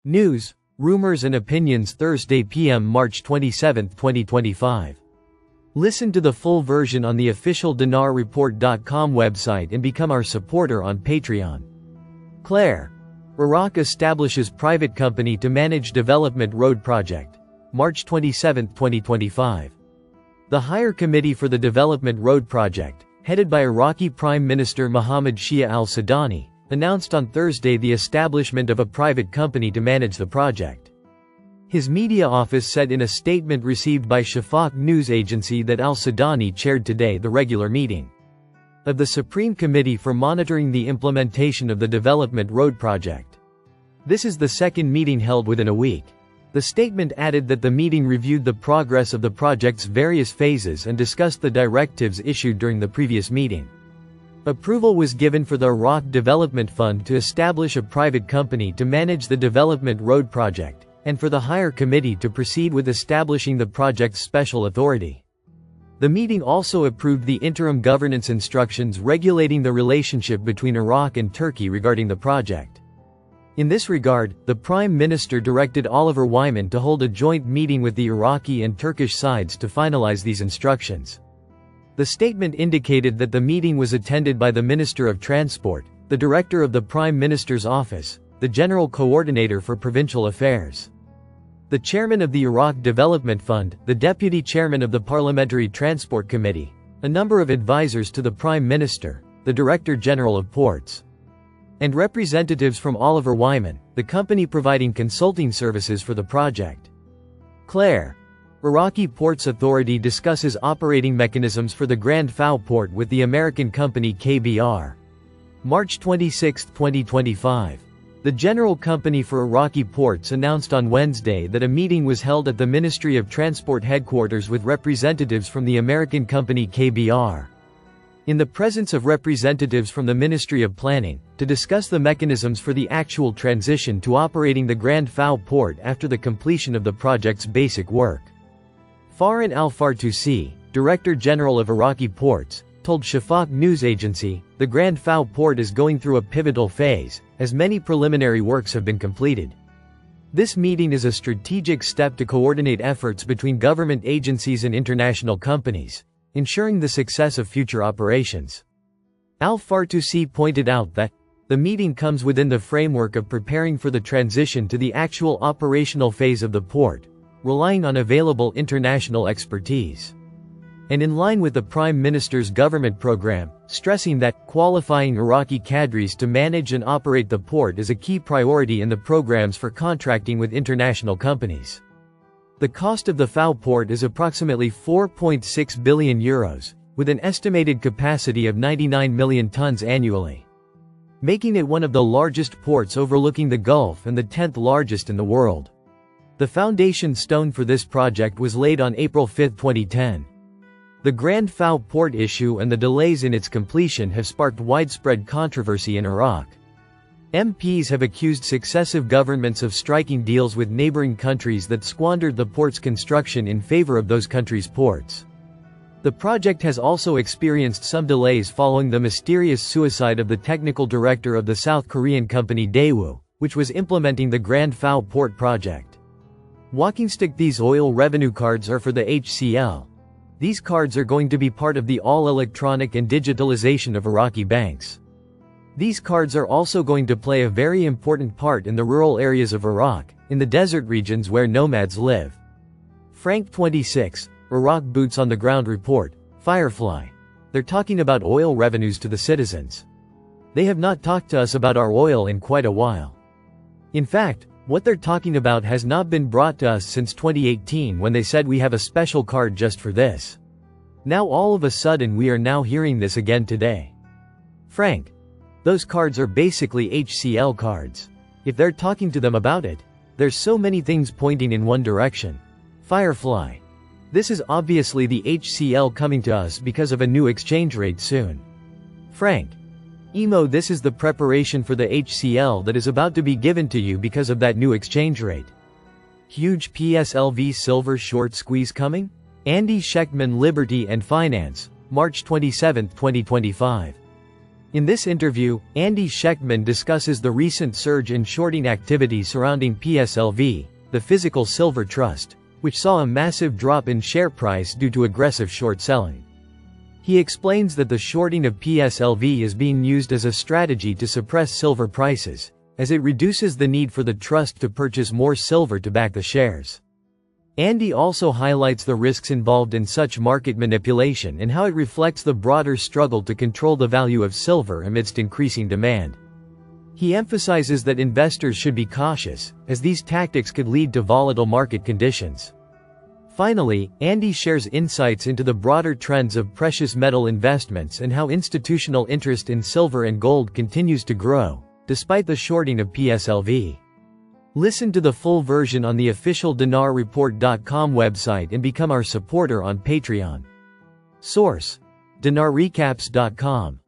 News, rumors and opinions Thursday p.m. March 27, 2025. Listen to the full version on the official dinarreport.com website and become our supporter on Patreon. Claire. Iraq establishes private company to manage development road project. March 27, 2025. The Higher Committee for the Development Road Project, headed by Iraqi Prime Minister Mohammed Shia al-Sudani, announced on Thursday the establishment of a private company to manage the project. His media office said in a statement received by Shafaq news agency that al-Sudani chaired today the regular meeting of the Supreme Committee for monitoring the implementation of the Development Road Project. This is the second meeting held within a week. The statement added that the meeting reviewed the progress of the project's various phases and discussed the directives issued during the previous meeting. Approval was given for the Iraq Development Fund to establish a private company to manage the Development Road Project, and for the Higher Committee to proceed with establishing the project's special authority. The meeting also approved the interim governance instructions regulating the relationship between Iraq and Turkey regarding the project. In this regard, the Prime Minister directed Oliver Wyman to hold a joint meeting with the Iraqi and Turkish sides to finalize these instructions. The statement indicated that the meeting was attended by the Minister of Transport, the Director of the Prime Minister's Office, the General Coordinator for Provincial Affairs, the Chairman of the Iraq Development Fund, the Deputy Chairman of the Parliamentary Transport Committee, a number of advisors to the Prime Minister, the Director General of Ports, and representatives from Oliver Wyman, the company providing consulting services for the project. Claire. Iraqi Ports Authority discusses operating mechanisms for the Grand Fao port with the American company KBR. March 26, 2025. The General Company for Iraqi Ports announced on Wednesday that a meeting was held at the Ministry of Transport headquarters with representatives from the American company KBR, in the presence of representatives from the Ministry of Planning, to discuss the mechanisms for the actual transition to operating the Grand Fao port after the completion of the project's basic work. Farhan al-Fartusi, Director General of Iraqi Ports, told Shafaq news agency, the Grand Fao port is going through a pivotal phase, as many preliminary works have been completed. This meeting is a strategic step to coordinate efforts between government agencies and international companies, ensuring the success of future operations. Al-Fartusi pointed out that the meeting comes within the framework of preparing for the transition to the actual operational phase of the port, relying on available international expertise, and in line with the Prime Minister's government program, stressing that qualifying Iraqi cadres to manage and operate the port is a key priority in the programs for contracting with international companies. The cost of the Fao port is approximately €4.6 billion, with an estimated capacity of 99 million tons annually, making it one of the largest ports overlooking the Gulf and the 10th largest in the world. The foundation stone for this project was laid on April 5, 2010. The Grand Fao port issue and the delays in its completion have sparked widespread controversy in Iraq. MPs have accused successive governments of striking deals with neighboring countries that squandered the port's construction in favor of those countries' ports. The project has also experienced some delays following the mysterious suicide of the technical director of the South Korean company Daewoo, which was implementing the Grand Fao port project. Walkingstick. These oil revenue cards are for the HCL. These cards are going to be part of the all-electronic and digitalization of Iraqi banks. These cards are also going to play a very important part in the rural areas of Iraq, in the desert regions where nomads live. Frank 26, Iraq Boots on the Ground Report, Firefly. They're talking about oil revenues to the citizens. They have not talked to us about our oil in quite a while. In fact, what they're talking about has not been brought to us since 2018 when they said we have a special card just for this. Now all of a sudden we are now hearing this again today. Frank. Those cards are basically HCL cards. If they're talking to them about it, there's so many things pointing in one direction. Firefly. This is obviously the HCL coming to us because of a new exchange rate soon. Frank. Emo. This is the preparation for the HCL that is about to be given to you because of that new exchange rate. Huge PSLV silver short squeeze coming? Andy Shechtman. Liberty and Finance, March 27, 2025. In this interview, Andy Schechtman discusses the recent surge in shorting activity surrounding PSLV, the physical silver trust, which saw a massive drop in share price due to aggressive short selling. He explains that the shorting of PSLV is being used as a strategy to suppress silver prices, as it reduces the need for the trust to purchase more silver to back the shares. Andy also highlights the risks involved in such market manipulation and how it reflects the broader struggle to control the value of silver amidst increasing demand. He emphasizes that investors should be cautious, as these tactics could lead to volatile market conditions. Finally, Andy shares insights into the broader trends of precious metal investments and how institutional interest in silver and gold continues to grow, despite the shorting of PSLV. Listen to the full version on the official dinarreport.com website and become our supporter on Patreon. Source: dinarrecaps.com